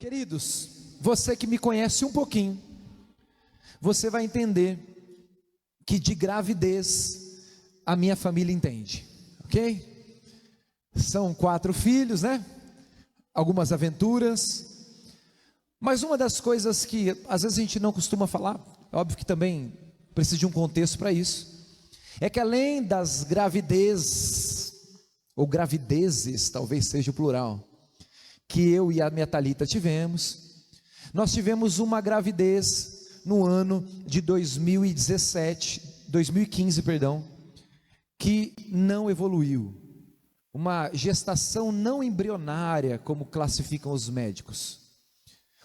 Queridos, você que me conhece um pouquinho, você vai entender que de gravidez a minha família entende, ok? São 4 filhos, né? Algumas aventuras, mas uma das coisas que às vezes a gente não costuma falar, óbvio que também precisa de um contexto para isso, é que além das gravidez, ou gravidezes, talvez seja o plural, que eu e a minha Thalita tivemos, nós tivemos uma gravidez no ano de 2015, que não evoluiu, uma gestação não embrionária, como classificam os médicos.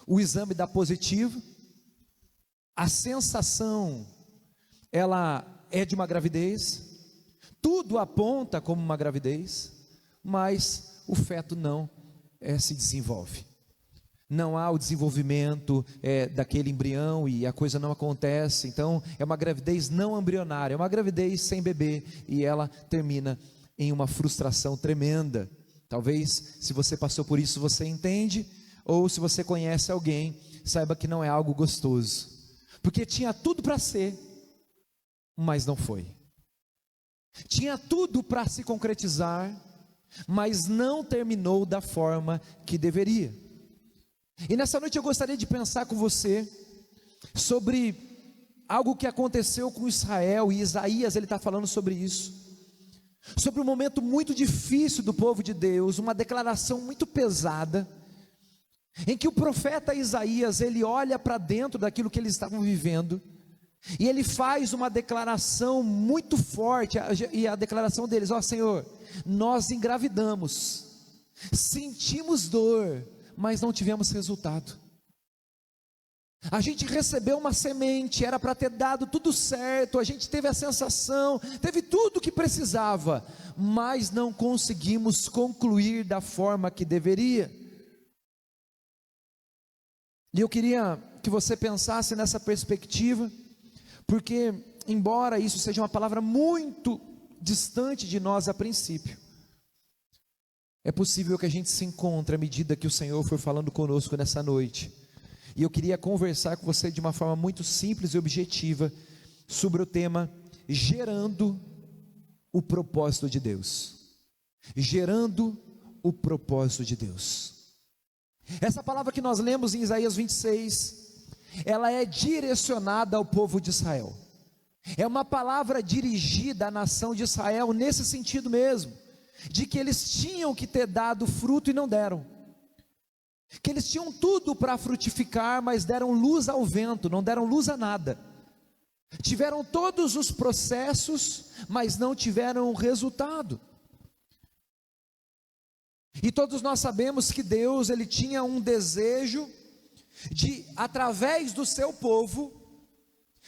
O exame dá positivo, a sensação, ela é de uma gravidez, tudo aponta como uma gravidez, mas o feto não se desenvolve, não há o desenvolvimento daquele embrião e a coisa não acontece. Então é uma gravidez não embrionária, é uma gravidez sem bebê, e ela termina em uma frustração tremenda. Talvez, se você passou por isso, você entende, ou se você conhece alguém, saiba que não é algo gostoso, porque tinha tudo para ser, mas não foi. Tinha tudo para se concretizar, mas não terminou da forma que deveria. E nessa noite eu gostaria de pensar com você sobre algo que aconteceu com Israel, e Isaías ele está falando sobre isso, sobre um momento muito difícil do povo de Deus, uma declaração muito pesada, em que o profeta Isaías, ele olha para dentro daquilo que eles estavam vivendo, e ele faz uma declaração muito forte, e a declaração deles: ó Senhor, nós engravidamos, sentimos dor, mas não tivemos resultado. A gente recebeu uma semente, era para ter dado tudo certo, a gente teve a sensação, teve tudo o que precisava, mas não conseguimos concluir da forma que deveria. E eu queria que você pensasse nessa perspectiva, porque embora isso seja uma palavra muito distante de nós a princípio, é possível que a gente se encontre à medida que o Senhor for falando conosco nessa noite. E eu queria conversar com você de uma forma muito simples e objetiva sobre o tema gerando o propósito de Deus. Gerando o propósito de Deus. Essa palavra que nós lemos em Isaías 26, ela é direcionada ao povo de Israel. É uma palavra dirigida à nação de Israel nesse sentido mesmo, de que eles tinham que ter dado fruto e não deram, que eles tinham tudo para frutificar, mas deram luz ao vento, não deram luz a nada, tiveram todos os processos, mas não tiveram o resultado. E todos nós sabemos que Deus, ele tinha um desejo de, através do seu povo,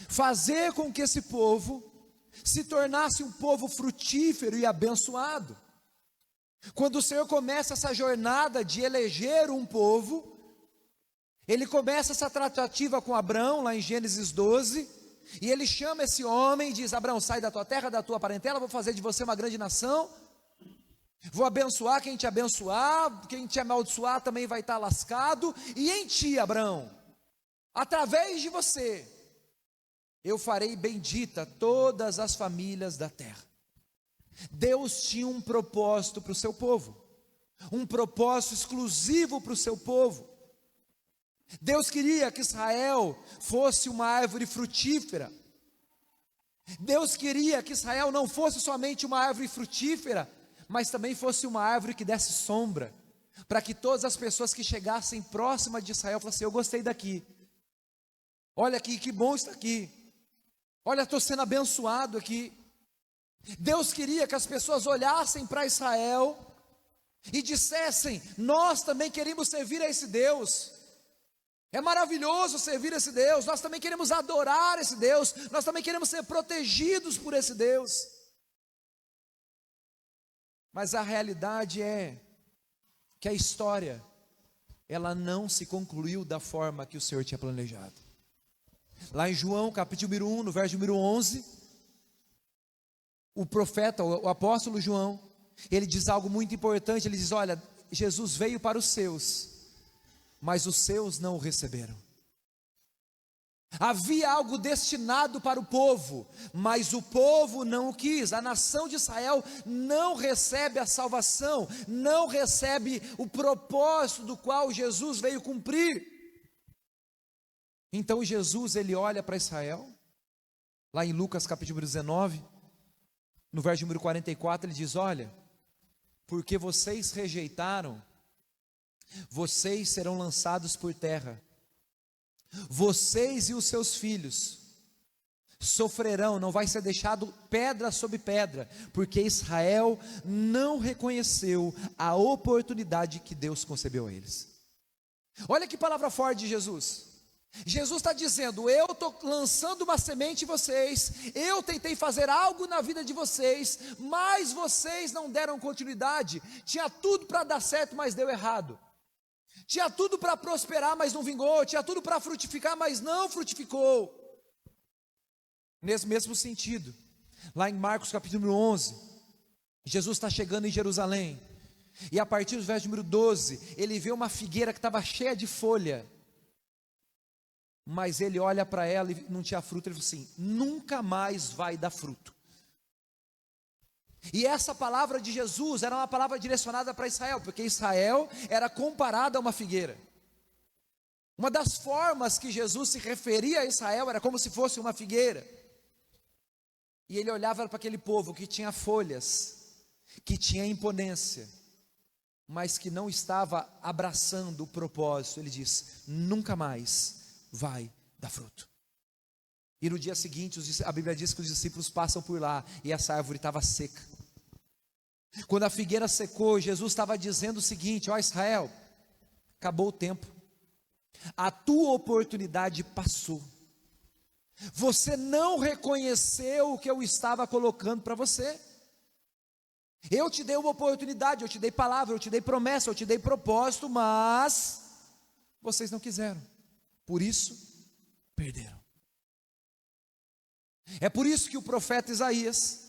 fazer com que esse povo se tornasse um povo frutífero e abençoado. Quando o Senhor começa essa jornada de eleger um povo, ele começa essa tratativa com Abrão, lá em Gênesis 12, e ele chama esse homem e diz: Abrão, sai da tua terra, da tua parentela, vou fazer de você uma grande nação, vou abençoar quem te abençoar, quem te amaldiçoar também vai estar lascado, e em ti, Abrão, através de você, eu farei bendita todas as famílias da terra. Deus tinha um propósito para o seu povo, um propósito exclusivo para o seu povo. Deus queria que Israel fosse uma árvore frutífera. Deus queria que Israel não fosse somente uma árvore frutífera, mas também fosse uma árvore que desse sombra, para que todas as pessoas que chegassem próximas de Israel falassem: eu gostei daqui, olha aqui, que bom está aqui, olha, estou sendo abençoado aqui. Deus queria que as pessoas olhassem para Israel e dissessem: nós também queremos servir a esse Deus, é maravilhoso servir a esse Deus, nós também queremos adorar esse Deus, nós também queremos ser protegidos por esse Deus. Mas a realidade é que a história, ela não se concluiu da forma que o Senhor tinha planejado. Lá em João capítulo número 1, no verso número 11, o profeta, o apóstolo João, ele diz algo muito importante. Ele diz: olha, Jesus veio para os seus, mas os seus não o receberam. Havia algo destinado para o povo, mas o povo não o quis. A nação de Israel não recebe a salvação, não recebe o propósito do qual Jesus veio cumprir. Então Jesus, ele olha para Israel, lá em Lucas capítulo 19, no verso número 44, ele diz: olha, porque vocês rejeitaram, vocês serão lançados por terra. Vocês e os seus filhos sofrerão, não vai ser deixado pedra sobre pedra, porque Israel não reconheceu a oportunidade que Deus concebeu a eles. Olha que palavra forte de Jesus. Jesus está dizendo: eu estou lançando uma semente em vocês, eu tentei fazer algo na vida de vocês, mas vocês não deram continuidade. Tinha tudo para dar certo, mas deu errado. Tinha tudo para prosperar, mas não vingou. Tinha tudo para frutificar, mas não frutificou. Nesse mesmo sentido, lá em Marcos capítulo 11, Jesus está chegando em Jerusalém, e a partir do verso número 12, ele vê uma figueira que estava cheia de folha, mas ele olha para ela e não tinha fruto. Ele falou assim: nunca mais vai dar fruto. E essa palavra de Jesus era uma palavra direcionada para Israel, porque Israel era comparado a uma figueira. Uma das formas que Jesus se referia a Israel era como se fosse uma figueira. E ele olhava para aquele povo que tinha folhas, que tinha imponência, mas que não estava abraçando o propósito. Ele diz: nunca mais vai dar fruto. E no dia seguinte, a Bíblia diz que os discípulos passam por lá, e essa árvore estava seca. Quando a figueira secou, Jesus estava dizendo o seguinte: ó Israel, acabou o tempo, a tua oportunidade passou, você não reconheceu o que eu estava colocando para você. Eu te dei uma oportunidade, eu te dei palavra, eu te dei promessa, eu te dei propósito, mas vocês não quiseram, por isso perderam. É por isso que o profeta Isaías,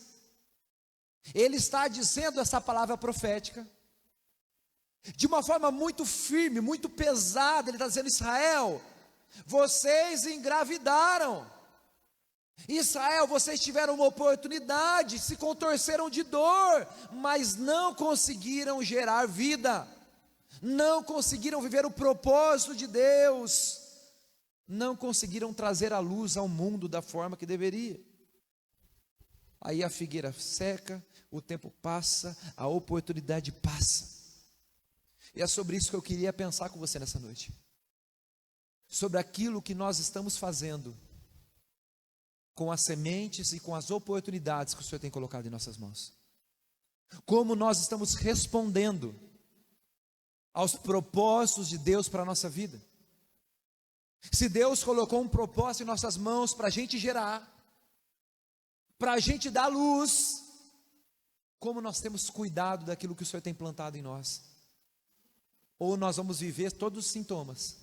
ele está dizendo essa palavra profética de uma forma muito firme, muito pesada. Ele está dizendo: Israel, vocês engravidaram. Israel, vocês tiveram uma oportunidade, se contorceram de dor, mas não conseguiram gerar vida, não conseguiram viver o propósito de Deus, não conseguiram trazer a luz ao mundo da forma que deveria. Aí a figueira seca, o tempo passa, a oportunidade passa. E é sobre isso que eu queria pensar com você nessa noite. Sobre aquilo que nós estamos fazendo com as sementes e com as oportunidades que o Senhor tem colocado em nossas mãos. Como nós estamos respondendo aos propósitos de Deus para a nossa vida. Se Deus colocou um propósito em nossas mãos para a gente gerar, para a gente dar luz, como nós temos cuidado daquilo que o Senhor tem plantado em nós? Ou nós vamos viver todos os sintomas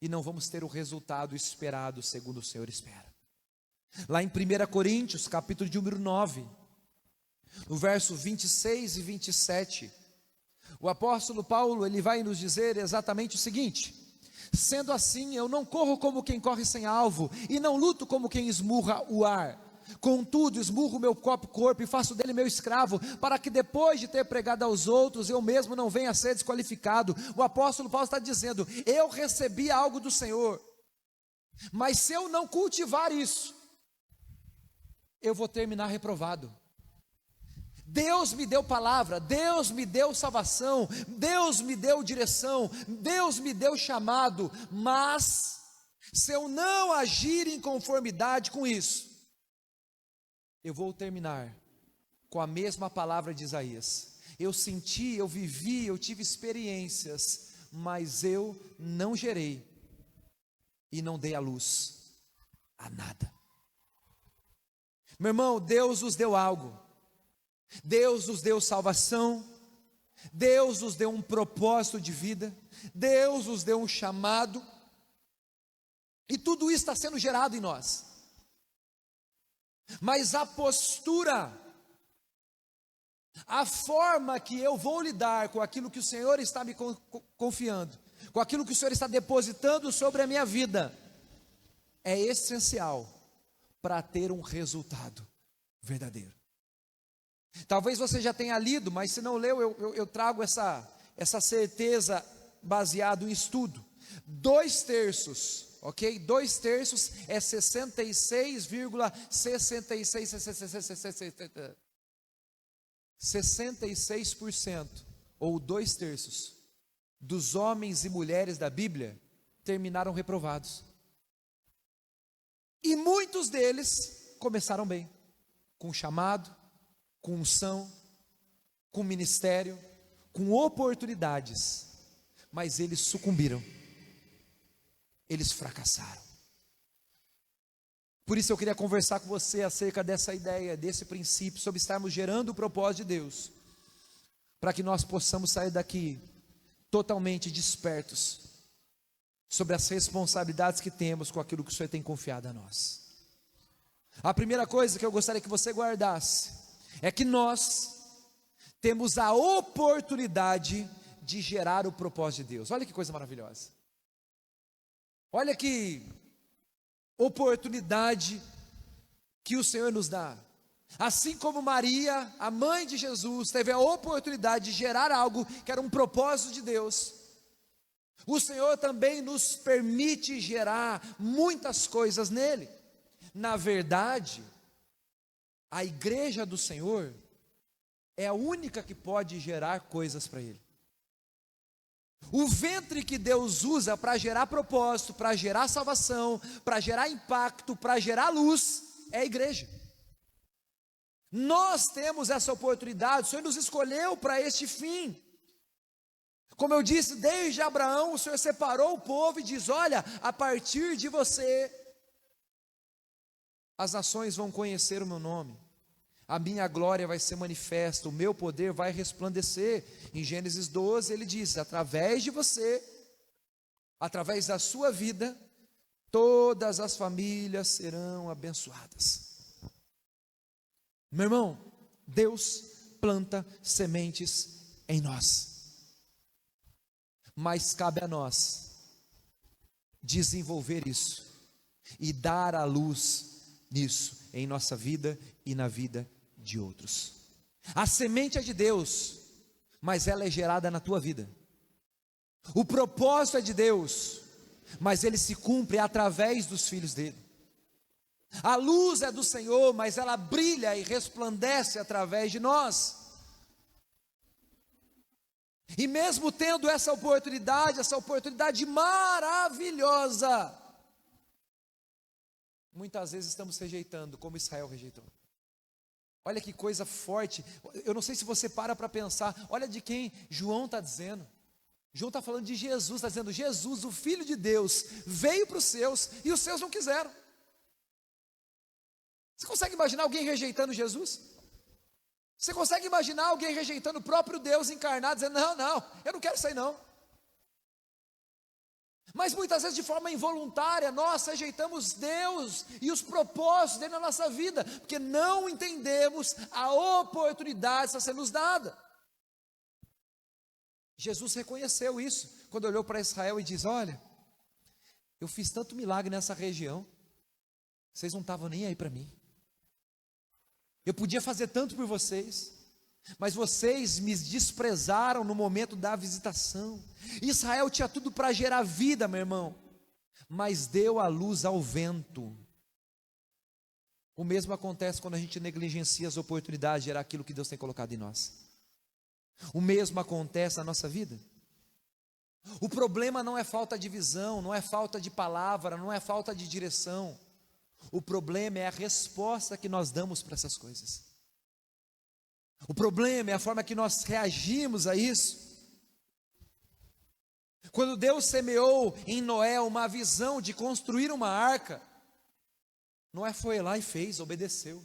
e não vamos ter o resultado esperado segundo o Senhor espera. Lá em 1 Coríntios, capítulo de número 9, no verso 26 e 27, o apóstolo Paulo, ele vai nos dizer exatamente o seguinte: sendo assim, eu não corro como quem corre sem alvo, e não luto como quem esmurra o ar. Contudo, esmurro o meu próprio corpo e faço dele meu escravo, para que depois de ter pregado aos outros, eu mesmo não venha a ser desqualificado. O apóstolo Paulo está dizendo: eu recebi algo do Senhor, mas se eu não cultivar isso, eu vou terminar reprovado. Deus me deu palavra, Deus me deu salvação, Deus me deu direção, Deus me deu chamado, mas se eu não agir em conformidade com isso, eu vou terminar com a mesma palavra de Isaías: eu senti, eu vivi, eu tive experiências, mas eu não gerei e não dei a luz a nada. Meu irmão, Deus nos deu algo. Deus nos deu salvação, Deus nos deu um propósito de vida, Deus nos deu um chamado, e tudo isso está sendo gerado em nós. Mas a postura, a forma que eu vou lidar com aquilo que o Senhor está me confiando, com aquilo que o Senhor está depositando sobre a minha vida, é essencial para ter um resultado verdadeiro. Talvez você já tenha lido, mas se não leu, eu trago essa certeza baseado em estudo. 2/3, ok? 2/3 é 66% ou 2/3 dos homens e mulheres da Bíblia terminaram reprovados. E muitos deles começaram bem, com chamado, com unção, com ministério, com oportunidades, mas eles sucumbiram, eles fracassaram. Por isso eu queria conversar com você acerca dessa ideia, desse princípio, sobre estarmos gerando o propósito de Deus, para que nós possamos sair daqui totalmente despertos sobre as responsabilidades que temos com aquilo que o Senhor tem confiado a nós. A primeira coisa que eu gostaria que você guardasse é que nós temos a oportunidade de gerar o propósito de Deus. Olha que coisa maravilhosa. Olha que oportunidade que o Senhor nos dá. Assim como Maria, a mãe de Jesus, teve a oportunidade de gerar algo que era um propósito de Deus, o Senhor também nos permite gerar muitas coisas nele. Na verdade, a igreja do Senhor é a única que pode gerar coisas para Ele. O ventre que Deus usa para gerar propósito, para gerar salvação, para gerar impacto, para gerar luz, é a igreja. Nós temos essa oportunidade, o Senhor nos escolheu para este fim. Como eu disse, desde Abraão, o Senhor separou o povo e diz: olha, a partir de você, as nações vão conhecer o meu nome, a minha glória vai ser manifesta, o meu poder vai resplandecer. Em Gênesis 12 ele diz: através de você, através da sua vida, todas as famílias serão abençoadas. Meu irmão, Deus planta sementes em nós, mas cabe a nós desenvolver isso e dar a luz nisso, em nossa vida e na vida de outros. A semente é de Deus, mas ela é gerada na tua vida. O propósito é de Deus, mas ele se cumpre através dos filhos dele. A luz é do Senhor, mas ela brilha e resplandece através de nós. E mesmo tendo essa oportunidade maravilhosa, muitas vezes estamos rejeitando, como Israel rejeitou. Olha que coisa forte. Eu não sei se você para pensar. Olha de quem João está dizendo. João está falando de Jesus, está dizendo: Jesus, o Filho de Deus, veio para os seus e os seus não quiseram. Você consegue imaginar alguém rejeitando Jesus? Você consegue imaginar alguém rejeitando o próprio Deus encarnado, dizendo: não, eu não quero isso aí não. Mas muitas vezes de forma involuntária nós rejeitamos Deus e os propósitos dele na nossa vida, porque não entendemos a oportunidade que está sendo nos dada. Jesus reconheceu isso quando olhou para Israel e diz: olha, eu fiz tanto milagre nessa região, vocês não estavam nem aí para mim. Eu podia fazer tanto por vocês, mas vocês me desprezaram no momento da visitação. Israel tinha tudo para gerar vida, meu irmão, mas deu a luz ao vento. O mesmo acontece quando a gente negligencia as oportunidades de gerar aquilo que Deus tem colocado em nós. O mesmo acontece na nossa vida. O problema não é falta de visão, não é falta de palavra, não é falta de direção. O problema é a resposta que nós damos para essas coisas. O problema é a forma que nós reagimos a isso. Quando Deus semeou em Noé uma visão de construir uma arca, Noé foi lá e fez, obedeceu.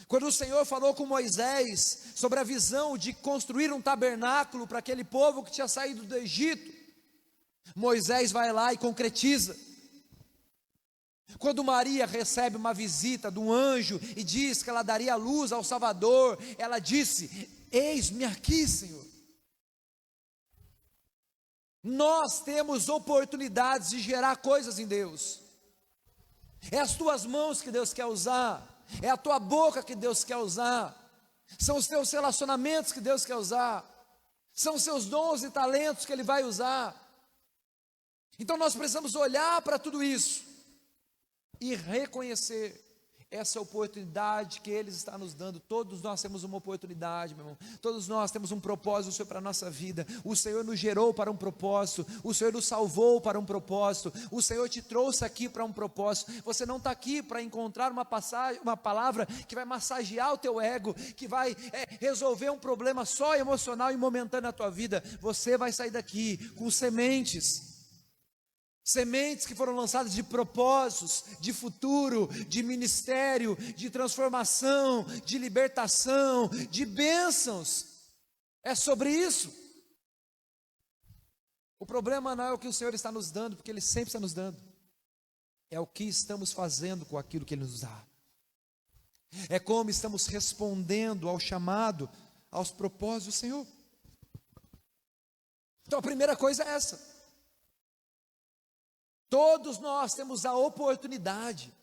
Quando o Senhor falou com Moisés sobre a visão de construir um tabernáculo para aquele povo que tinha saído do Egito, Moisés vai lá e concretiza. Quando Maria recebe uma visita de um anjo e diz que ela daria luz ao Salvador, ela disse: eis-me aqui, Senhor. Nós temos oportunidades de gerar coisas em Deus. É as tuas mãos que Deus quer usar, é a tua boca que Deus quer usar, são os teus relacionamentos que Deus quer usar, são os seus dons e talentos que Ele vai usar. Então nós precisamos olhar para tudo isso e reconhecer essa oportunidade que Ele está nos dando. Todos nós temos uma oportunidade, meu irmão. Todos nós temos um propósito, Senhor, para a nossa vida. O Senhor nos gerou para um propósito. O Senhor nos salvou para um propósito. O Senhor te trouxe aqui para um propósito. Você não está aqui para encontrar uma palavra que vai massagear o teu ego, que vai resolver um problema só emocional e momentâneo na tua vida. Você vai sair daqui com sementes que foram lançadas de propósitos, de futuro, de ministério, de transformação, de libertação, de bênçãos. É sobre isso. O problema não é o que o Senhor está nos dando, porque Ele sempre está nos dando. É o que estamos fazendo com aquilo que Ele nos dá. É como estamos respondendo ao chamado, aos propósitos do Senhor. Então a primeira coisa é essa. Todos nós temos a oportunidade,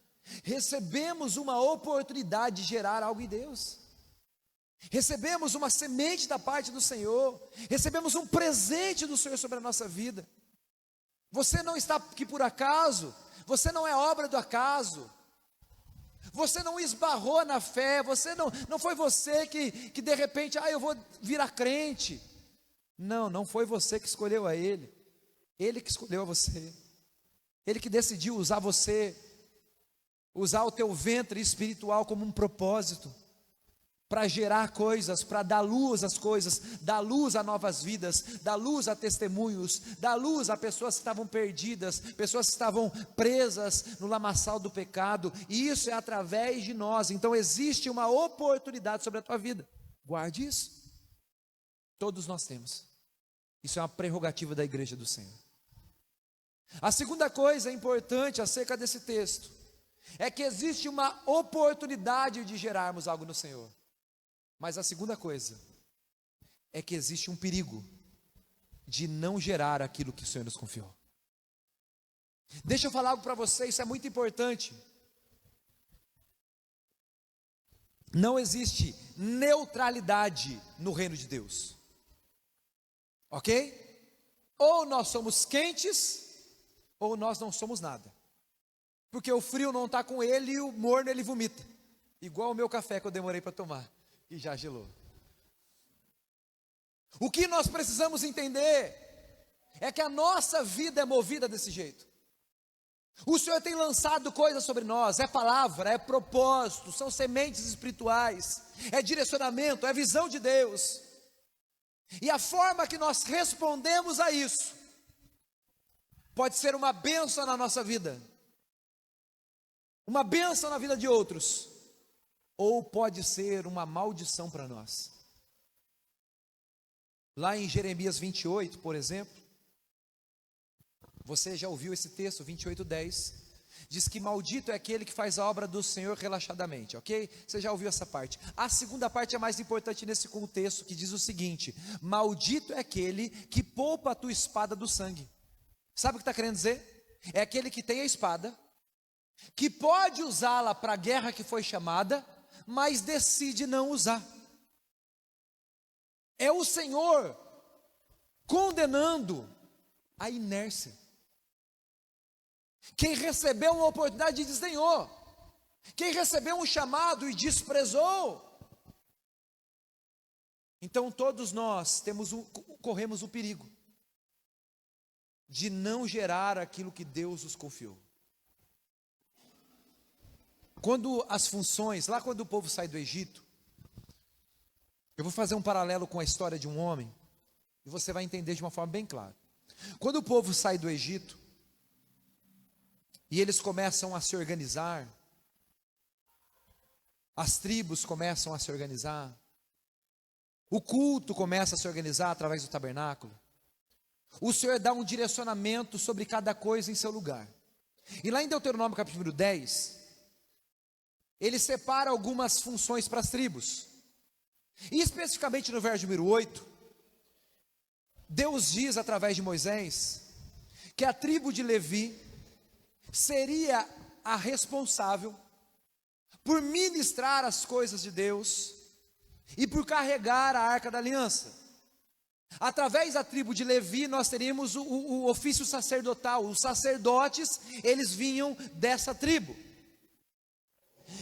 recebemos uma oportunidade de gerar algo em Deus, recebemos uma semente da parte do Senhor, recebemos um presente do Senhor sobre a nossa vida. Você não está aqui por acaso, você não é obra do acaso, você não esbarrou na fé, não foi você que de repente, eu vou virar crente. Não foi você que escolheu a Ele que escolheu a você. Ele que decidiu usar você, usar o teu ventre espiritual como um propósito, para gerar coisas, para dar luz às coisas, dar luz a novas vidas, dar luz a testemunhos, dar luz a pessoas que estavam perdidas, pessoas que estavam presas no lamaçal do pecado, e isso é através de nós. Então existe uma oportunidade sobre a tua vida, guarde isso, todos nós temos, isso é uma prerrogativa da igreja do Senhor. A segunda coisa importante acerca desse texto é que existe uma oportunidade de gerarmos algo no Senhor. Mas a segunda coisa é que existe um perigo de não gerar aquilo que o Senhor nos confiou. Deixa eu falar algo para você, isso é muito importante. Não existe neutralidade no reino de Deus. Ok? Ou nós somos quentes, ou nós não somos nada, porque o frio não está com ele e o morno ele vomita, igual o meu café que eu demorei para tomar, e já gelou. O que nós precisamos entender, é que a nossa vida é movida desse jeito. O Senhor tem lançado coisas sobre nós, é palavra, é propósito, são sementes espirituais, é direcionamento, é visão de Deus, e a forma que nós respondemos a isso, pode ser uma bênção na nossa vida, uma bênção na vida de outros, ou pode ser uma maldição para nós. Lá em Jeremias 28, por exemplo, você já ouviu esse texto, 28:10, diz que maldito é aquele que faz a obra do Senhor relaxadamente, ok? Você já ouviu essa parte. A segunda parte é mais importante nesse contexto, que diz o seguinte: maldito é aquele que poupa a tua espada do sangue. Sabe o que está querendo dizer? É aquele que tem a espada, que pode usá-la para a guerra que foi chamada, mas decide não usar. É o Senhor condenando a inércia. Quem recebeu uma oportunidade e desdenhou, quem recebeu um chamado e desprezou. Então todos nós corremos o perigo de não gerar aquilo que Deus nos confiou. Quando as funções, lá quando o povo sai do Egito, eu vou fazer um paralelo com a história de um homem, e você vai entender de uma forma bem clara. Quando o povo sai do Egito, e eles começam a se organizar, as tribos começam a se organizar, o culto começa a se organizar através do tabernáculo, o Senhor dá um direcionamento sobre cada coisa em seu lugar. E lá em Deuteronômio capítulo 10, ele separa algumas funções para as tribos. E especificamente no verso número 8, Deus diz através de Moisés que a tribo de Levi seria a responsável por ministrar as coisas de Deus e por carregar a arca da aliança. Através da tribo de Levi nós teríamos o ofício sacerdotal. Os sacerdotes, eles vinham dessa tribo.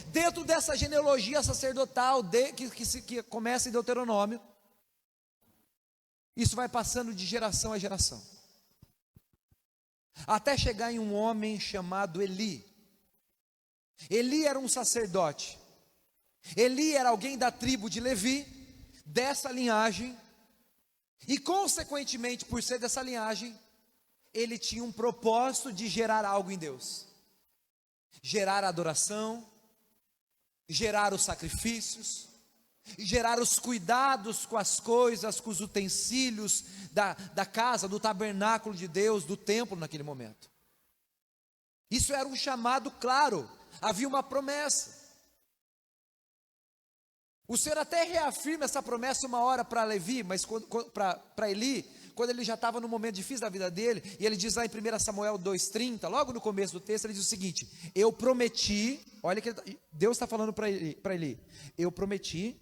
Dentro dessa genealogia sacerdotal que começa em Deuteronômio, isso vai passando de geração a geração, até chegar em um homem chamado Eli. Eli era um sacerdote. Eli era alguém da tribo de Levi, dessa linhagem, e consequentemente, por ser dessa linhagem, ele tinha um propósito de gerar algo em Deus, gerar adoração, gerar os sacrifícios, gerar os cuidados com as coisas, com os utensílios da casa, do tabernáculo de Deus, do templo naquele momento. Isso era um chamado claro, havia uma promessa. O Senhor até reafirma essa promessa uma hora para Levi, mas para Eli, quando ele já estava no momento difícil da vida dele, e ele diz lá em 1 Samuel 2,30, logo no começo do texto, ele diz o seguinte: eu prometi, olha que Deus está falando para Eli, eu prometi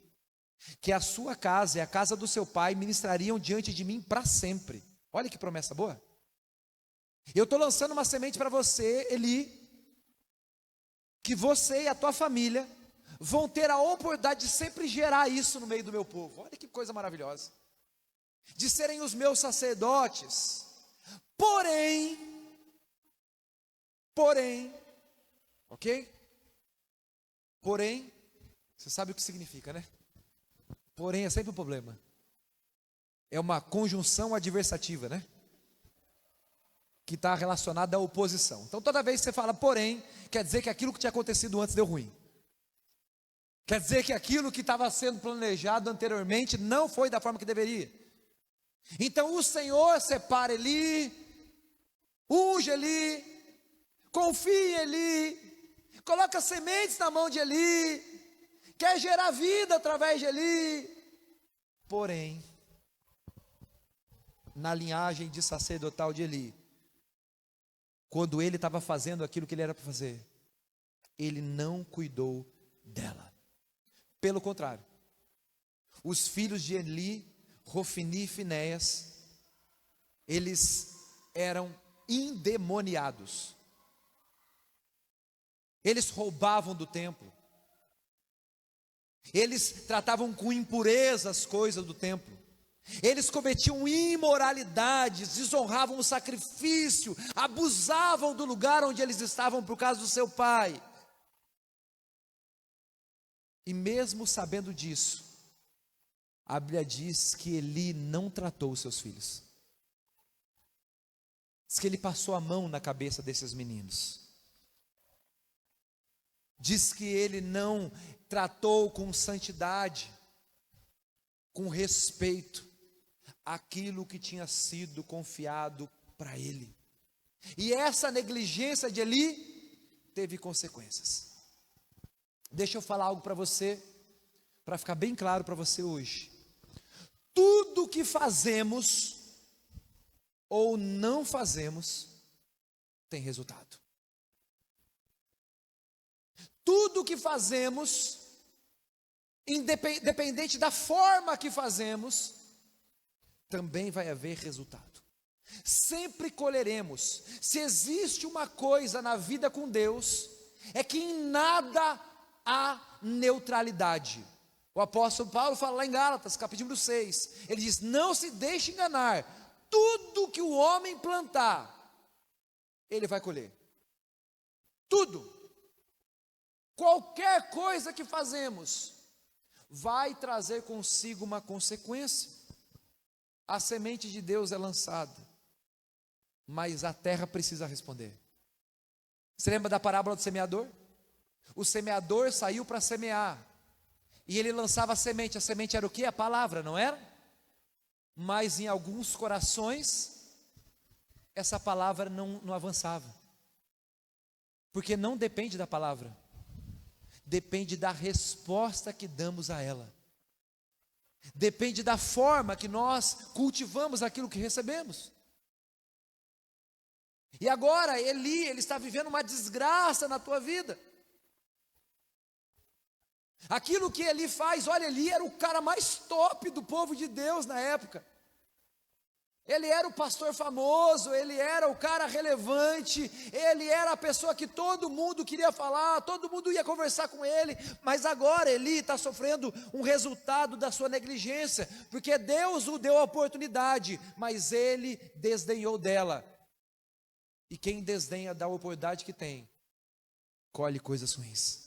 que a sua casa e a casa do seu pai ministrariam diante de mim para sempre. Olha que promessa boa. Eu estou lançando uma semente para você, Eli, que você e a tua família vão ter a oportunidade de sempre gerar isso no meio do meu povo. Olha que coisa maravilhosa. De serem os meus sacerdotes. Porém, ok? Porém, você sabe o que significa, né? Porém é sempre um problema. É uma conjunção adversativa, né? Que está relacionada à oposição. Então toda vez que você fala porém, quer dizer que aquilo que tinha acontecido antes deu ruim. Quer dizer que aquilo que estava sendo planejado anteriormente não foi da forma que deveria. Então o Senhor separa Eli, unge Eli, confia em Eli, coloca sementes na mão de Eli, quer gerar vida através de Eli. Porém, na linhagem de sacerdotal de Eli, quando ele estava fazendo aquilo que ele era para fazer, ele não cuidou dela. Pelo contrário, os filhos de Eli, Rofini e Finéias, eles eram endemoniados. Eles roubavam do templo. Eles tratavam com impureza as coisas do templo. Eles cometiam imoralidades, desonravam o sacrifício, abusavam do lugar onde eles estavam por causa do seu pai. E mesmo sabendo disso, a Bíblia diz que Eli não tratou os seus filhos. Diz que ele passou a mão na cabeça desses meninos. Diz que ele não tratou com santidade, com respeito, aquilo que tinha sido confiado para ele. E essa negligência de Eli teve consequências. Deixa eu falar algo para você, para ficar bem claro para você hoje. Tudo que fazemos ou não fazemos tem resultado. Tudo que fazemos, independente da forma que fazemos, também vai haver resultado. Sempre colheremos. Se existe uma coisa na vida com Deus, é que em nada há neutralidade. O apóstolo Paulo fala lá em Gálatas, capítulo 6, ele diz: não se deixe enganar, tudo que o homem plantar, ele vai colher. Tudo, qualquer coisa que fazemos, vai trazer consigo uma consequência. A semente de Deus é lançada, mas a terra precisa responder. Você lembra da parábola do semeador? O semeador saiu para semear, e ele lançava a semente era o que? A palavra, não era? Mas em alguns corações, essa palavra não avançava, porque não depende da palavra, depende da resposta que damos a ela. Depende da forma que nós cultivamos aquilo que recebemos. E agora ele está vivendo uma desgraça na tua vida. Aquilo que Eli faz, olha, Eli era o cara mais top do povo de Deus na época. Ele era o pastor famoso, ele era o cara relevante, ele era a pessoa que todo mundo queria falar, todo mundo ia conversar com ele, mas agora Eli está sofrendo um resultado da sua negligência, porque Deus o deu a oportunidade, mas ele desdenhou dela. E quem desdenha da oportunidade que tem, colhe coisas ruins.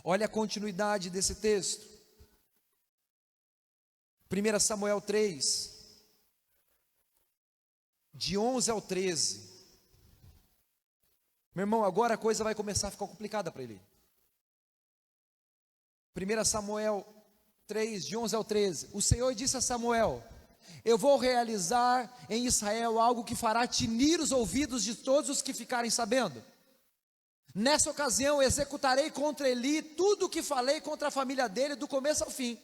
Olha a continuidade desse texto. 1 Samuel 3, de 11 ao 13. Meu irmão, agora a coisa vai começar a ficar complicada para ele. 1 Samuel 3, de 11 ao 13. O Senhor disse a Samuel: eu vou realizar em Israel algo que fará tinir os ouvidos de todos os que ficarem sabendo. Nessa ocasião executarei contra Eli tudo o que falei contra a família dele do começo ao fim.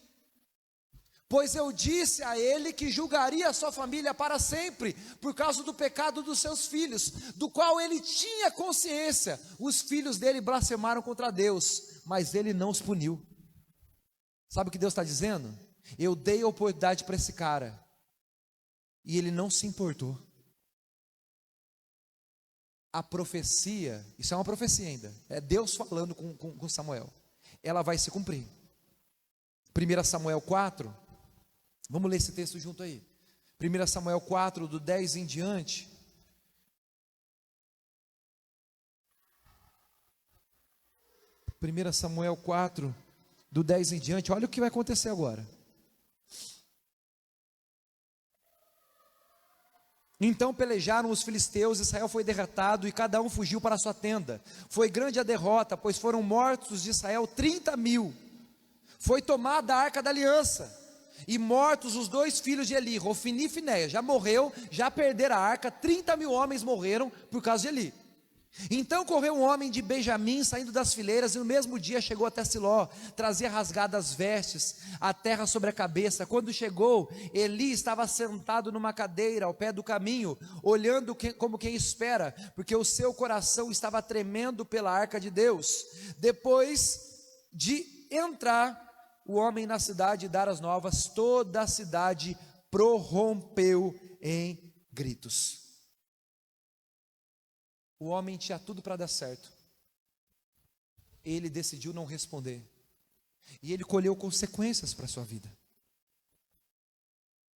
Pois eu disse a ele que julgaria a sua família para sempre, por causa do pecado dos seus filhos, do qual ele tinha consciência. Os filhos dele blasfemaram contra Deus, mas ele não os puniu. Sabe o que Deus está dizendo? Eu dei a oportunidade para esse cara, e ele não se importou. A profecia, isso é uma profecia ainda, é Deus falando com Samuel, ela vai se cumprir. 1 Samuel 4, vamos ler esse texto junto aí. 1 Samuel 4, do 10 em diante. Samuel 4, do 10 em diante, olha o que vai acontecer agora. Então pelejaram os filisteus, Israel foi derrotado e cada um fugiu para a sua tenda. Foi grande a derrota, pois foram mortos de Israel 30.000. Foi tomada a arca da aliança e mortos os 2 filhos de Eli, Rofini e Finéias. Já morreu, já perderam a arca, 30.000 homens morreram por causa de Eli. Então correu um homem de Benjamim, saindo das fileiras, e no mesmo dia chegou até Siló, trazia rasgadas vestes, a terra sobre a cabeça. Quando chegou, Eli estava sentado numa cadeira ao pé do caminho, olhando como quem espera, porque o seu coração estava tremendo pela arca de Deus. Depois de entrar o homem na cidade e dar as novas, toda a cidade prorrompeu em gritos. O homem tinha tudo para dar certo, ele decidiu não responder, e ele colheu consequências para a sua vida.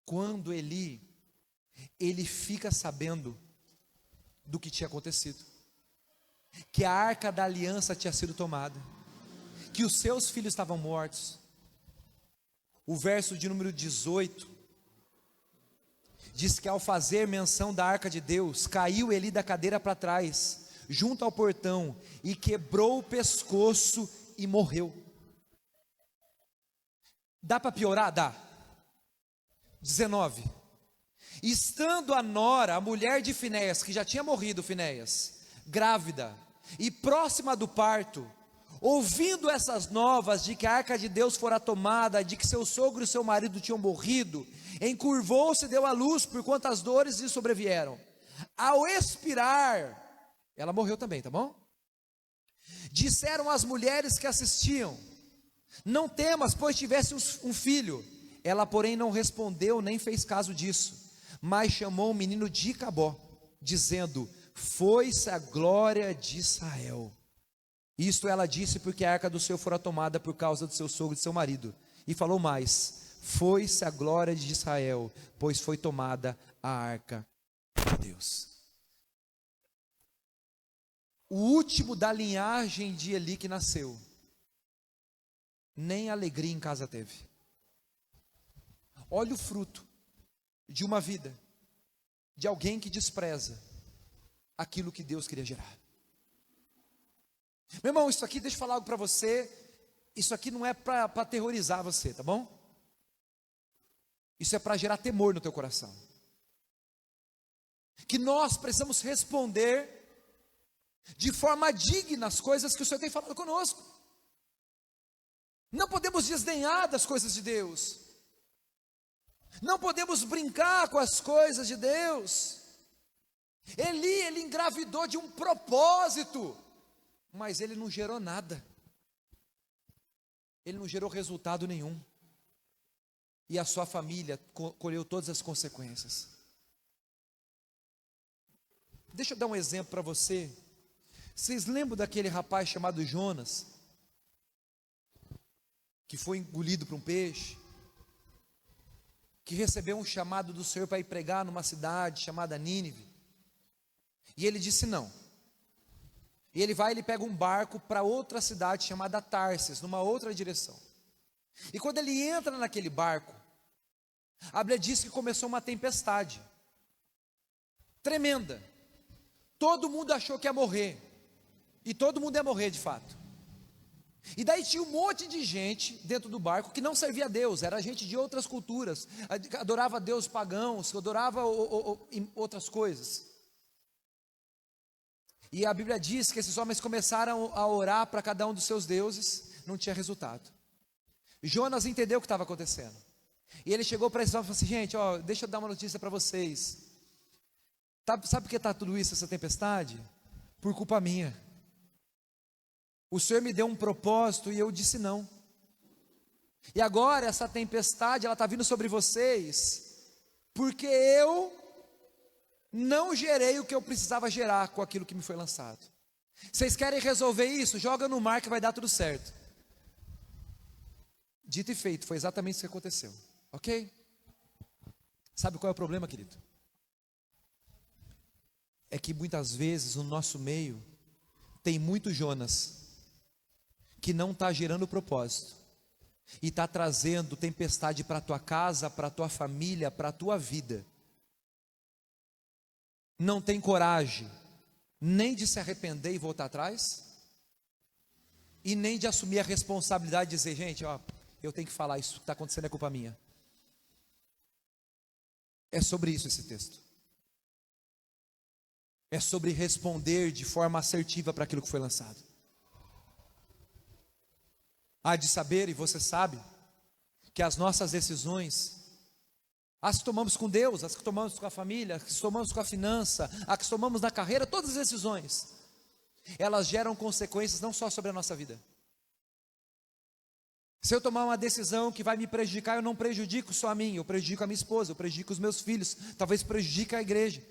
Quando ele fica sabendo do que tinha acontecido, que a arca da aliança tinha sido tomada, que os seus filhos estavam mortos, o verso de número 18, diz que ao fazer menção da arca de Deus, caiu Eli da cadeira para trás, junto ao portão, e quebrou o pescoço e morreu. Dá para piorar? Dá. 19. Estando a nora, a mulher de Finéias, que já tinha morrido Finéias, grávida e próxima do parto, ouvindo essas novas de que a arca de Deus fora tomada, de que seu sogro e seu marido tinham morrido, encurvou-se e deu à luz, por quantas dores lhe sobrevieram. Ao expirar, ela morreu também, tá bom? Disseram as mulheres que assistiam: não temas, pois tivesse um filho. Ela, porém, não respondeu, nem fez caso disso, mas chamou o menino de Icabó, dizendo: foi-se a glória de Israel. Isto ela disse porque a arca do Senhor fora tomada por causa do seu sogro e de seu marido. E falou mais: foi-se a glória de Israel, pois foi tomada a arca de Deus. O último da linhagem de Eli que nasceu, nem alegria em casa teve. Olha o fruto de uma vida, de alguém que despreza aquilo que Deus queria gerar. Meu irmão, isso aqui, deixa eu falar algo para você. Isso aqui não é para aterrorizar você, tá bom? Isso é para gerar temor no teu coração. Que nós precisamos responder de forma digna as coisas que o Senhor tem falado conosco. Não podemos desdenhar das coisas de Deus. Não podemos brincar com as coisas de Deus. Ele engravidou de um propósito, mas ele não gerou nada. Ele não gerou resultado nenhum. E a sua família colheu todas as consequências. Deixa eu dar um exemplo para você. Vocês lembram daquele rapaz chamado Jonas, que foi engolido por um peixe, que recebeu um chamado do Senhor para ir pregar numa cidade chamada Nínive, e ele disse não. E ele pega um barco para outra cidade chamada Tarsis, numa outra direção. E quando ele entra naquele barco, a Bíblia diz que começou uma tempestade tremenda. Todo mundo achou que ia morrer, e todo mundo ia morrer de fato. E daí tinha um monte de gente dentro do barco que não servia a Deus, era gente de outras culturas, adorava deuses pagãos, adorava outras coisas. E a Bíblia diz que esses homens começaram a orar para cada um dos seus deuses, não tinha resultado. Jonas entendeu o que estava acontecendo, e ele chegou para eles e falou assim: gente, deixa eu dar uma notícia para vocês. Sabe por que está tudo isso, essa tempestade? Por culpa minha. O Senhor me deu um propósito e eu disse não. E agora essa tempestade, ela está vindo sobre vocês, porque eu não gerei o que eu precisava gerar com aquilo que me foi lançado. Vocês querem resolver isso? Joga no mar que vai dar tudo certo. Dito e feito, foi exatamente isso que aconteceu. Ok? Sabe qual é o problema, querido? É que muitas vezes no nosso meio tem muito Jonas que não está gerando propósito e está trazendo tempestade para a tua casa, para a tua família, para a tua vida. Não tem coragem nem de se arrepender e voltar atrás, e nem de assumir a responsabilidade de dizer: gente, eu tenho que falar, isso que está acontecendo é culpa minha. É sobre isso esse texto. É sobre responder de forma assertiva para aquilo que foi lançado. Há de saber, e você sabe, que as nossas decisões, as que tomamos com Deus, as que tomamos com a família, as que tomamos com a finança, as que tomamos na carreira, todas as decisões, elas geram consequências não só sobre a nossa vida. Se eu tomar uma decisão que vai me prejudicar, eu não prejudico só a mim, eu prejudico a minha esposa, eu prejudico os meus filhos, talvez prejudique a igreja.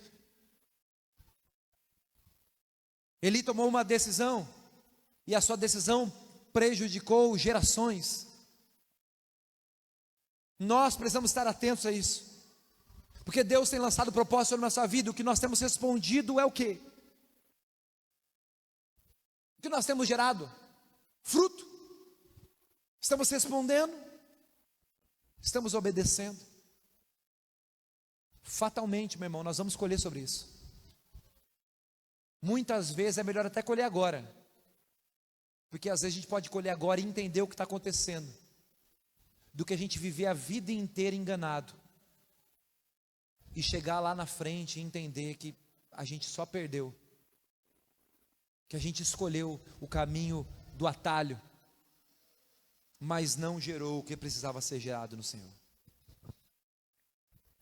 Eli tomou uma decisão, e a sua decisão prejudicou gerações. Nós precisamos estar atentos a isso, porque Deus tem lançado propósito na nossa vida. O que nós temos respondido é o quê? O que nós temos gerado? Fruto. Estamos respondendo? Estamos obedecendo? Fatalmente, meu irmão, nós vamos colher sobre isso. Muitas vezes é melhor até colher agora, porque às vezes a gente pode colher agora e entender o que está acontecendo, do que a gente viver a vida inteira enganado, e chegar lá na frente e entender que a gente só perdeu, que a gente escolheu o caminho do atalho, mas não gerou o que precisava ser gerado no Senhor.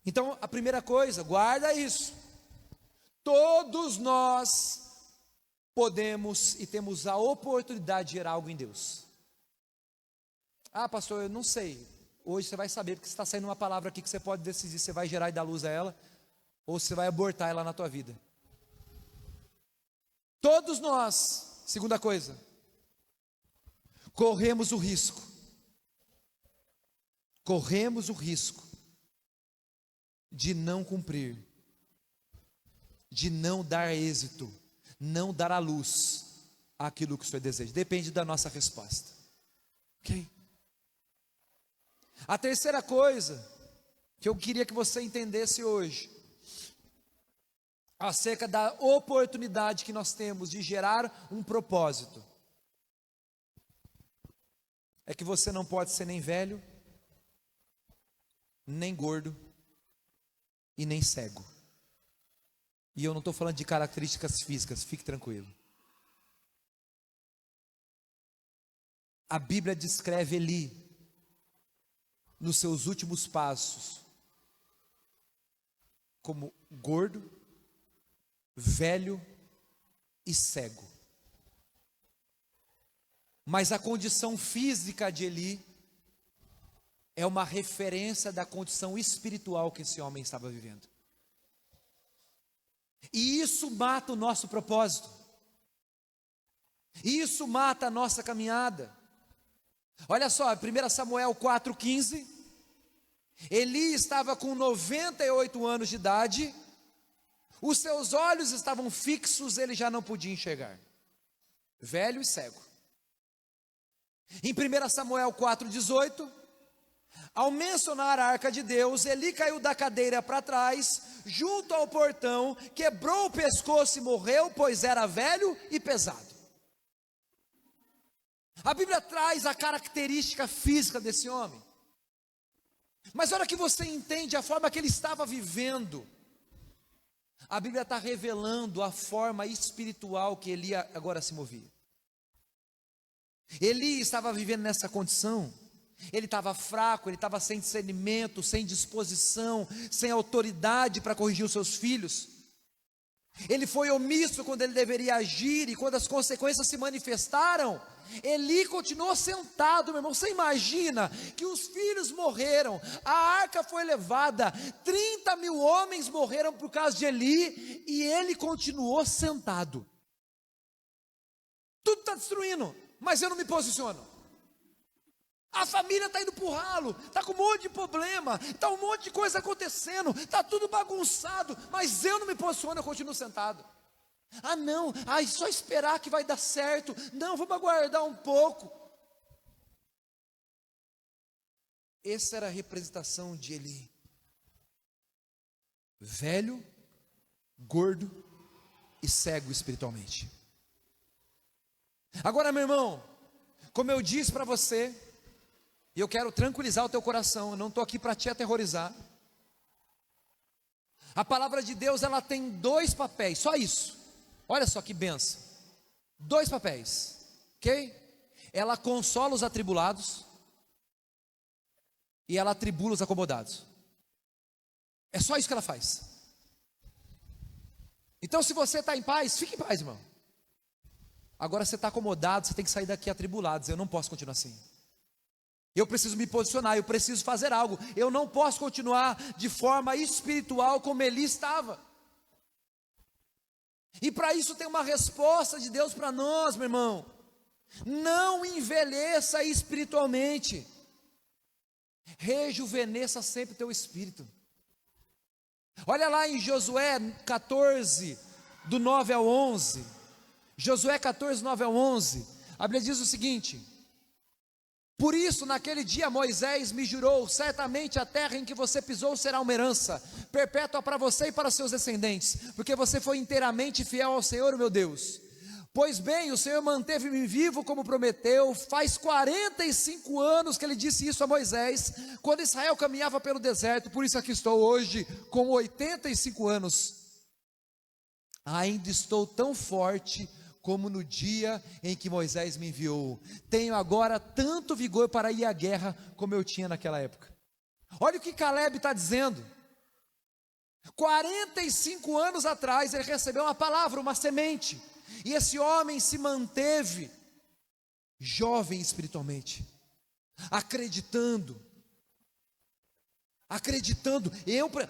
Então a primeira coisa, guarda isso: todos nós podemos e temos a oportunidade de gerar algo em Deus. Pastor, eu não sei. Hoje você vai saber, porque está saindo uma palavra aqui que você pode decidir se você vai gerar e dar luz a ela, ou se você vai abortar ela na tua vida. Todos nós, segunda coisa, corremos o risco de não cumprir, de não dar êxito, não dar à luz aquilo que o Senhor deseja. Depende da nossa resposta. Ok? A terceira coisa que eu queria que você entendesse hoje, acerca da oportunidade que nós temos de gerar um propósito, é que você não pode ser nem velho, nem gordo e nem cego. E eu não estou falando de características físicas, fique tranquilo. A Bíblia descreve Eli nos seus últimos passos como gordo, velho e cego. Mas a condição física de Eli é uma referência da condição espiritual que esse homem estava vivendo. E isso mata o nosso propósito. E isso mata a nossa caminhada. Olha só, 1 Samuel 4,15, Eli estava com 98 anos de idade, os seus olhos estavam fixos, ele já não podia enxergar, velho e cego. Em 1 Samuel 4,18, ao mencionar a arca de Deus, Eli caiu da cadeira para trás, junto ao portão, quebrou o pescoço e morreu, pois era velho e pesado. A Bíblia traz a característica física desse homem. Mas olha que você entende a forma que ele estava vivendo. A Bíblia está revelando a forma espiritual que Eli agora se movia. Eli estava vivendo nessa condição. Ele estava fraco, ele estava sem discernimento, sem disposição, sem autoridade para corrigir os seus filhos. Ele foi omisso quando ele deveria agir, e quando as consequências se manifestaram, Eli continuou sentado, meu irmão. Você imagina que os filhos morreram, a arca foi levada, 30 mil homens morreram por causa de Eli, e ele continuou sentado. Tudo está destruindo, mas eu não me posiciono. A família está indo para o ralo, está com um monte de problema, está um monte de coisa acontecendo, está tudo bagunçado, mas eu não me posiciono, eu continuo sentado. Ah não, só esperar que vai dar certo, não, vamos aguardar um pouco. Essa era a representação de Eli, velho, gordo e cego espiritualmente. Agora, meu irmão, como eu disse para você, e eu quero tranquilizar o teu coração, eu não estou aqui para te aterrorizar. A palavra de Deus, ela tem dois papéis, só isso. Olha só que benção. Dois papéis, ok? Ela consola os atribulados e ela atribula os acomodados. É só isso que ela faz. Então, se você está em paz, fique em paz, irmão. Agora você está acomodado, você tem que sair daqui atribulado. Eu não posso continuar assim. Eu preciso me posicionar, eu preciso fazer algo. Eu não posso continuar de forma espiritual como Eli estava. E para isso tem uma resposta de Deus para nós, meu irmão. Não envelheça espiritualmente. Rejuvenesça sempre teu espírito. Olha lá em Josué 14, do 9 ao 11. Josué 14, 9 ao 11. A Bíblia diz o seguinte: por isso, naquele dia Moisés me jurou: certamente a terra em que você pisou será uma herança perpétua para você e para seus descendentes, porque você foi inteiramente fiel ao Senhor, meu Deus. Pois bem, o Senhor manteve-me vivo como prometeu. Faz 45 anos que ele disse isso a Moisés, quando Israel caminhava pelo deserto. Por isso aqui estou hoje, com 85 anos. Ainda estou tão forte como no dia em que Moisés me enviou. Tenho agora tanto vigor para ir à guerra como eu tinha naquela época. Olha o que Caleb está dizendo. 45 anos atrás ele recebeu uma palavra, uma semente, e esse homem se manteve jovem espiritualmente, acreditando.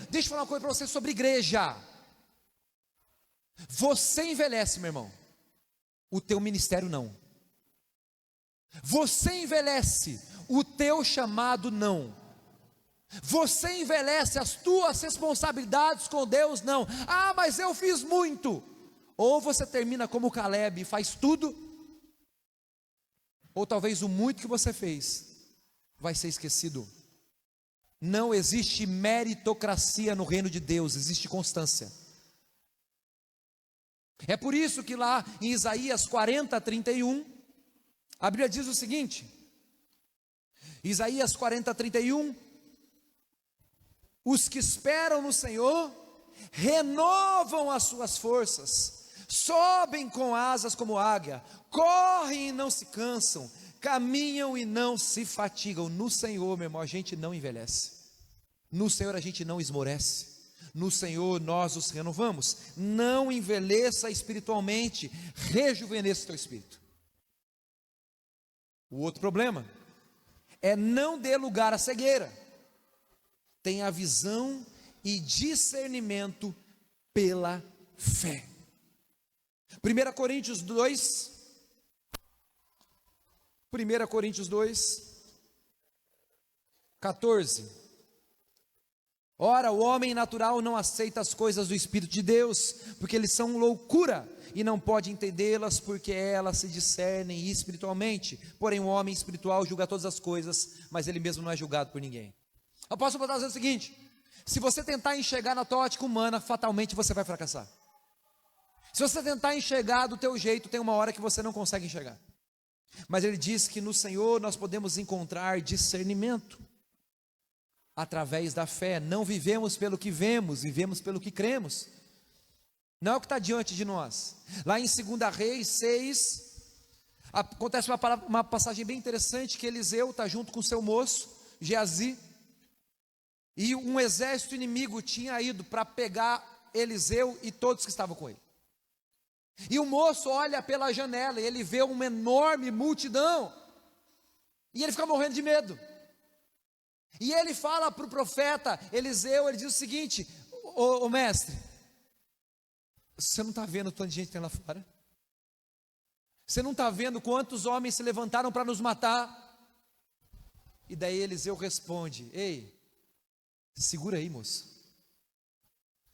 Deixa eu falar uma coisa para você sobre igreja. Você envelhece, meu irmão, o teu ministério não. Você envelhece, o teu chamado não. Você envelhece, as tuas responsabilidades com Deus não. Ah, mas eu fiz muito. Ou você termina como Caleb e faz tudo, ou talvez o muito que você fez vai ser esquecido. Não existe meritocracia no reino de Deus, existe constância. É por isso que lá em Isaías 40, 31, a Bíblia diz o seguinte, Isaías 40, 31, os que esperam no Senhor renovam as suas forças, sobem com asas como águia, correm e não se cansam, caminham e não se fatigam. No Senhor, meu irmão, a gente não envelhece. No Senhor a gente não esmorece. No Senhor nós os renovamos. Não envelheça espiritualmente, rejuvenesça o teu espírito. O outro problema é não dê lugar à cegueira. Tenha visão e discernimento pela fé. 1 Coríntios 2, 14. Ora, o homem natural não aceita as coisas do Espírito de Deus, porque eles são loucura, e não pode entendê-las, porque elas se discernem espiritualmente. Porém, o homem espiritual julga todas as coisas, mas ele mesmo não é julgado por ninguém. Eu posso botar o seguinte: se você tentar enxergar na tua ótica humana, fatalmente você vai fracassar. Se você tentar enxergar do teu jeito, tem uma hora que você não consegue enxergar. Mas ele diz que no Senhor nós podemos encontrar discernimento através da fé. Não vivemos pelo que vemos, vivemos pelo que cremos. Não é o que está diante de nós. Lá em 2 Reis 6, acontece uma passagem bem interessante, que Eliseu está junto com seu moço, Geazi, e um exército inimigo tinha ido para pegar Eliseu e todos que estavam com ele. E o moço olha pela janela e ele vê uma enorme multidão, e ele fica morrendo de medo. E ele fala para o profeta Eliseu, ele diz o seguinte: ô mestre, você não está vendo o tanto de gente que tem lá fora? Você não está vendo quantos homens se levantaram para nos matar? E daí Eliseu responde: ei, segura aí, moço.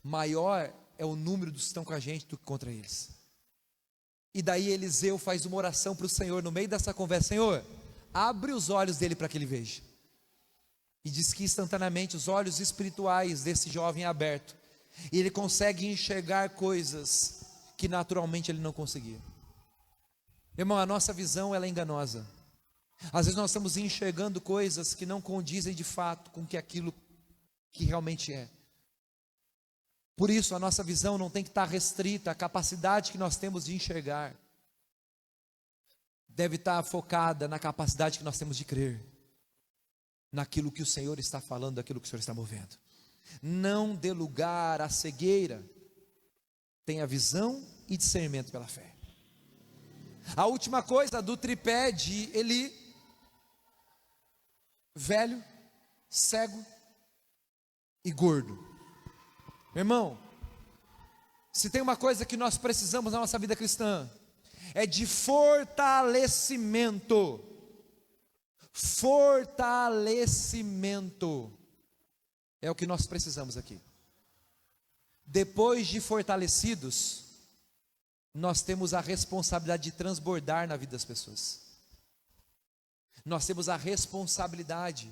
Maior é o número dos que estão com a gente do que contra eles. E daí Eliseu faz uma oração para o Senhor no meio dessa conversa: Senhor, abre os olhos dele para que ele veja. E diz que instantaneamente os olhos espirituais desse jovem é aberto, e ele consegue enxergar coisas que naturalmente ele não conseguia. Irmão, a nossa visão ela é enganosa. Às vezes nós estamos enxergando coisas que não condizem de fato com aquilo que realmente é. Por isso a nossa visão não tem que estar restrita, a capacidade que nós temos de enxergar deve estar focada na capacidade que nós temos de crer, naquilo que o Senhor está falando, naquilo que o Senhor está movendo. Não dê lugar à cegueira, tenha visão e discernimento pela fé. A última coisa do tripé de Eli: velho, cego e gordo. Irmão, se tem uma coisa que nós precisamos na nossa vida cristã, é de fortalecimento. Fortalecimento é o que nós precisamos aqui. Depois de fortalecidos, nós temos a responsabilidade de transbordar na vida das pessoas. Nós temos a responsabilidade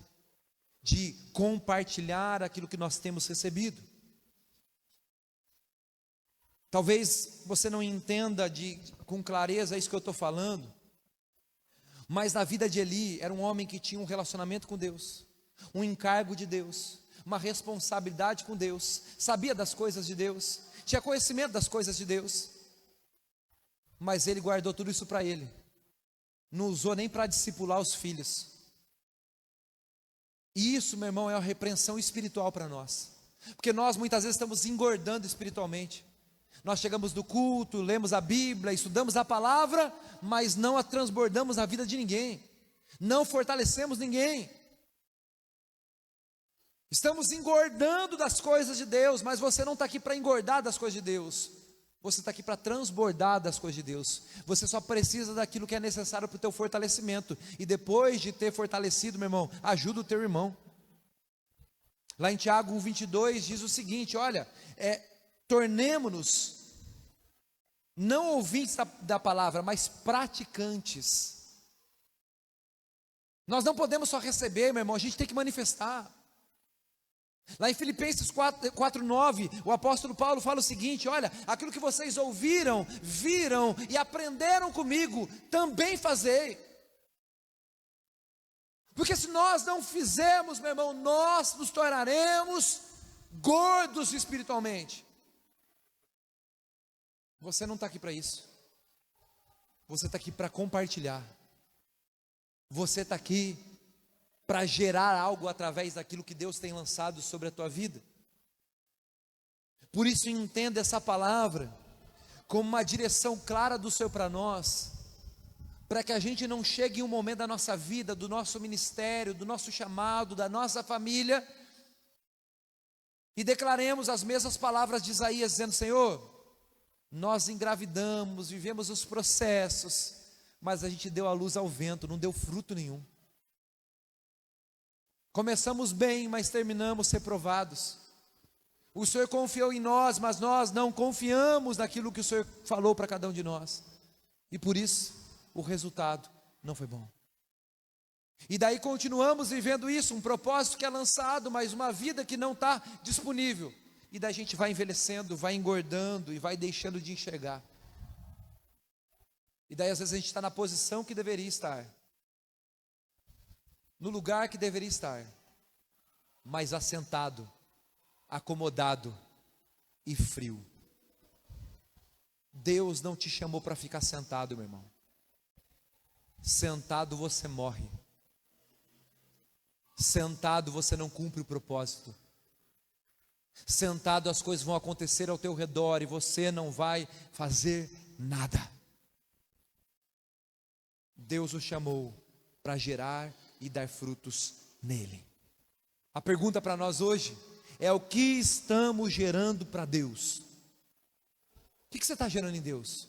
de compartilhar aquilo que nós temos recebido. Talvez você não entenda com clareza isso que eu estou falando, mas na vida de Eli, era um homem que tinha um relacionamento com Deus, um encargo de Deus, uma responsabilidade com Deus, sabia das coisas de Deus, tinha conhecimento das coisas de Deus, mas ele guardou tudo isso para ele, não usou nem para discipular os filhos. E isso, meu irmão, é uma repreensão espiritual para nós, porque nós muitas vezes estamos engordando espiritualmente. Nós chegamos do culto, lemos a Bíblia, estudamos a palavra, mas não a transbordamos na vida de ninguém, não fortalecemos ninguém. Estamos engordando das coisas de Deus, mas você não está aqui para engordar das coisas de Deus, você está aqui para transbordar das coisas de Deus. Você só precisa daquilo que é necessário para o teu fortalecimento, e depois de ter fortalecido, meu irmão, ajuda o teu irmão. Lá em Tiago 1:22 diz o seguinte: olha, tornemo-nos não ouvintes da palavra, mas praticantes. Nós não podemos só receber, meu irmão, a gente tem que manifestar. Lá em Filipenses 4:9, o apóstolo Paulo fala o seguinte: olha, aquilo que vocês ouviram, viram e aprenderam comigo, também fazei. Porque se nós não fizermos, meu irmão, nós nos tornaremos gordos espiritualmente. Você não está aqui para isso. Você está aqui para compartilhar. Você está aqui para gerar algo através daquilo que Deus tem lançado sobre a tua vida. Por isso entenda essa palavra como uma direção clara do Senhor para nós, para que a gente não chegue em um momento da nossa vida, do nosso ministério, do nosso chamado, da nossa família, e declaremos as mesmas palavras de Isaías, dizendo: Senhor, nós engravidamos, vivemos os processos, mas a gente deu a luz ao vento, não deu fruto nenhum. Começamos bem, mas terminamos reprovados. O Senhor confiou em nós, mas nós não confiamos naquilo que o Senhor falou para cada um de nós, e por isso o resultado não foi bom. E daí continuamos vivendo isso, um propósito que é lançado, mas uma vida que não está disponível. E daí a gente vai envelhecendo, vai engordando e vai deixando de enxergar. E daí às vezes a gente está na posição que deveria estar, no lugar que deveria estar, mas assentado, acomodado e frio. Deus não te chamou para ficar sentado, meu irmão. Sentado você morre. Sentado você não cumpre o propósito. Sentado as coisas vão acontecer ao teu redor e você não vai fazer nada. Deus o chamou para gerar e dar frutos nele. A pergunta para nós hoje é: o que estamos gerando para Deus? O que você está gerando em Deus?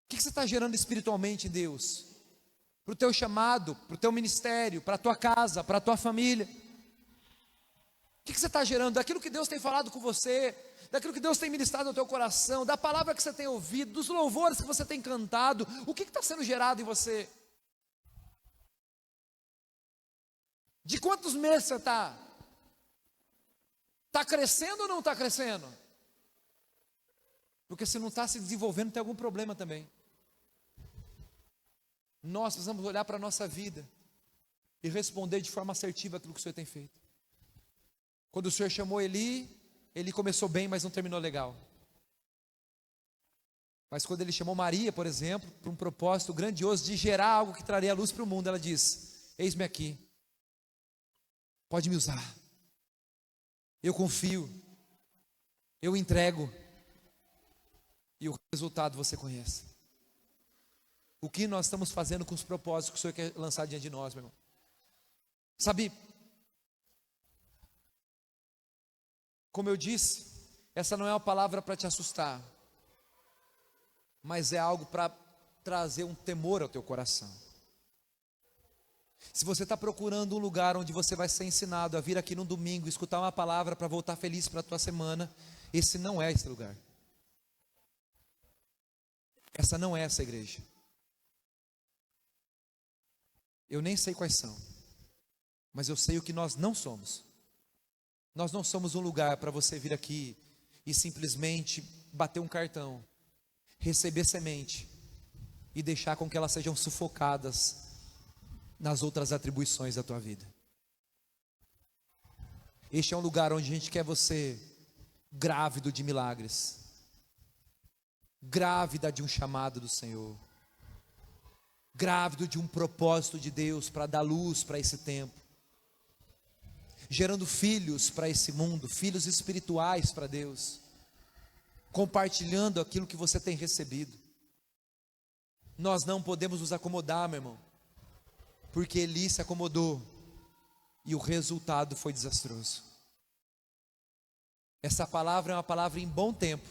O que você está gerando espiritualmente em Deus? Para o teu chamado, para o teu ministério, para a tua casa, para a tua família. O que você está gerando? Daquilo que Deus tem falado com você, daquilo que Deus tem ministrado no teu coração, da palavra que você tem ouvido, dos louvores que você tem cantado. O que está sendo gerado em você? De quantos meses você está? Está crescendo ou não está crescendo? Porque se não está se desenvolvendo, tem algum problema também. Nós precisamos olhar para a nossa vida e responder de forma assertiva aquilo que o Senhor tem feito. Quando o Senhor chamou Eli, ele começou bem, mas não terminou legal. Mas quando ele chamou Maria, por exemplo, para um propósito grandioso de gerar algo que traria luz para o mundo, ela diz: eis-me aqui, pode me usar, eu confio, eu entrego. E o resultado você conhece. O que nós estamos fazendo com os propósitos que o Senhor quer lançar diante de nós, meu irmão? Sabe, como eu disse, essa não é uma palavra para te assustar, mas é algo para trazer um temor ao teu coração. Se você está procurando um lugar onde você vai ser ensinado a vir aqui no domingo, escutar uma palavra para voltar feliz para a tua semana, esse não é esse lugar. Essa não é essa igreja. Eu nem sei quais são, mas eu sei o que nós não somos. Nós não somos um lugar para você vir aqui e simplesmente bater um cartão, receber semente e deixar com que elas sejam sufocadas nas outras atribuições da tua vida. Este é um lugar onde a gente quer você grávido de milagres, grávida de um chamado do Senhor, grávido de um propósito de Deus para dar luz para esse tempo, gerando filhos para esse mundo, filhos espirituais para Deus, compartilhando aquilo que você tem recebido. Nós não podemos nos acomodar, meu irmão, porque Eli se acomodou e o resultado foi desastroso. Essa palavra é uma palavra em bom tempo,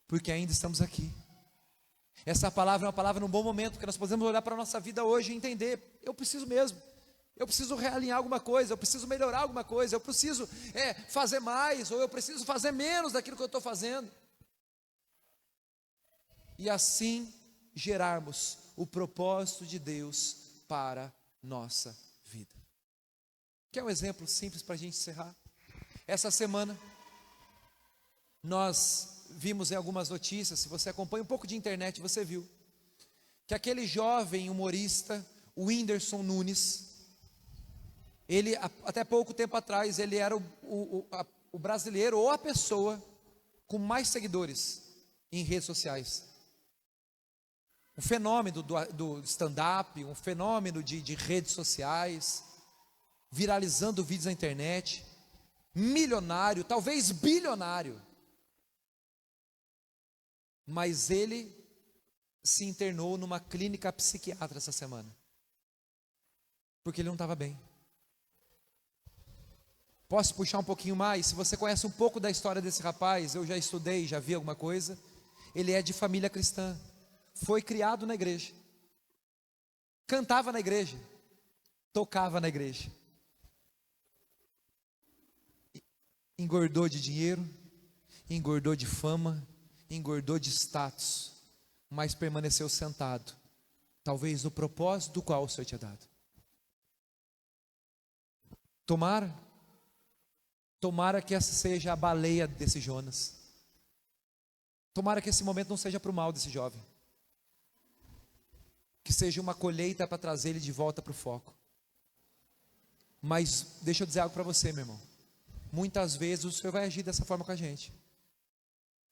porque ainda estamos aqui. Essa palavra é uma palavra num bom momento, porque nós podemos olhar para a nossa vida hoje e entender: eu preciso mesmo, eu preciso realinhar alguma coisa, eu preciso melhorar alguma coisa, eu preciso fazer mais, ou eu preciso fazer menos daquilo que eu estou fazendo. E assim gerarmos o propósito de Deus para nossa vida. Quer um exemplo simples para a gente encerrar? Essa semana nós vimos em algumas notícias, se você acompanha um pouco de internet, você viu que aquele jovem humorista, o Whindersson Nunes, ele até pouco tempo atrás, ele era o brasileiro ou a pessoa com mais seguidores em redes sociais. um fenômeno do stand-up, um fenômeno de redes sociais, viralizando vídeos na internet, milionário, talvez bilionário, mas ele se internou numa clínica psiquiátrica essa semana, porque ele não estava bem. Posso puxar um pouquinho mais? Se você conhece um pouco da história desse rapaz, eu já estudei, já vi alguma coisa. Ele é de família cristã, foi criado na igreja, cantava na igreja, tocava na igreja, engordou de dinheiro, engordou de fama, engordou de status, mas permaneceu sentado, talvez no propósito do qual o Senhor tinha dado. Tomara que essa seja a baleia desse Jonas. Tomara que esse momento não seja para o mal desse jovem, que seja uma colheita para trazer ele de volta para o foco. Mas deixa eu dizer algo para você, meu irmão. Muitas vezes o Senhor vai agir dessa forma com a gente.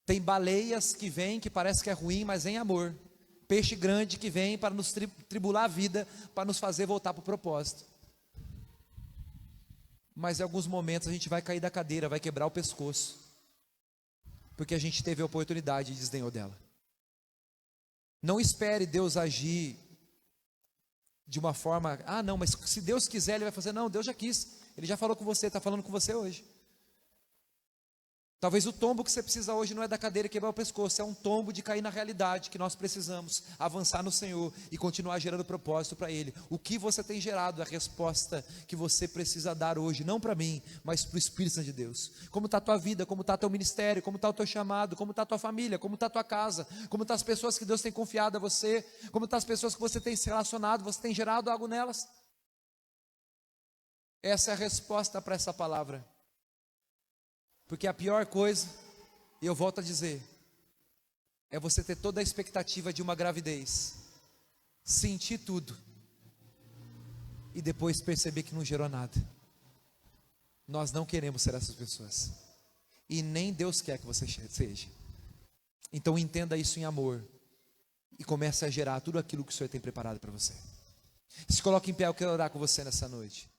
Tem baleias que vêm, que parece que é ruim, mas em amor. Peixe grande que vem para nos tribular a vida, para nos fazer voltar para o propósito. Mas em alguns momentos a gente vai cair da cadeira, vai quebrar o pescoço, porque a gente teve a oportunidade e desdenhou dela. Não espere Deus agir de uma forma, não, mas se Deus quiser Ele vai fazer. Não, Deus já quis, Ele já falou com você, está falando com você hoje. Talvez o tombo que você precisa hoje não é da cadeira quebrar o pescoço, é um tombo de cair na realidade, que nós precisamos avançar no Senhor e continuar gerando propósito para Ele. O que você tem gerado é a resposta que você precisa dar hoje, não para mim, mas para o Espírito Santo de Deus. Como está a tua vida, como está teu ministério, como está o teu chamado, como está a tua família, como está a tua casa, como estão as pessoas que Deus tem confiado a você, como estão as pessoas que você tem se relacionado, você tem gerado algo nelas. Essa é a resposta para essa palavra. Porque a pior coisa, e eu volto a dizer, é você ter toda a expectativa de uma gravidez, sentir tudo, e depois perceber que não gerou nada. Nós não queremos ser essas pessoas, e nem Deus quer que você seja. Então entenda isso em amor, e comece a gerar tudo aquilo que o Senhor tem preparado para você. Se coloque em pé, eu quero orar com você nessa noite.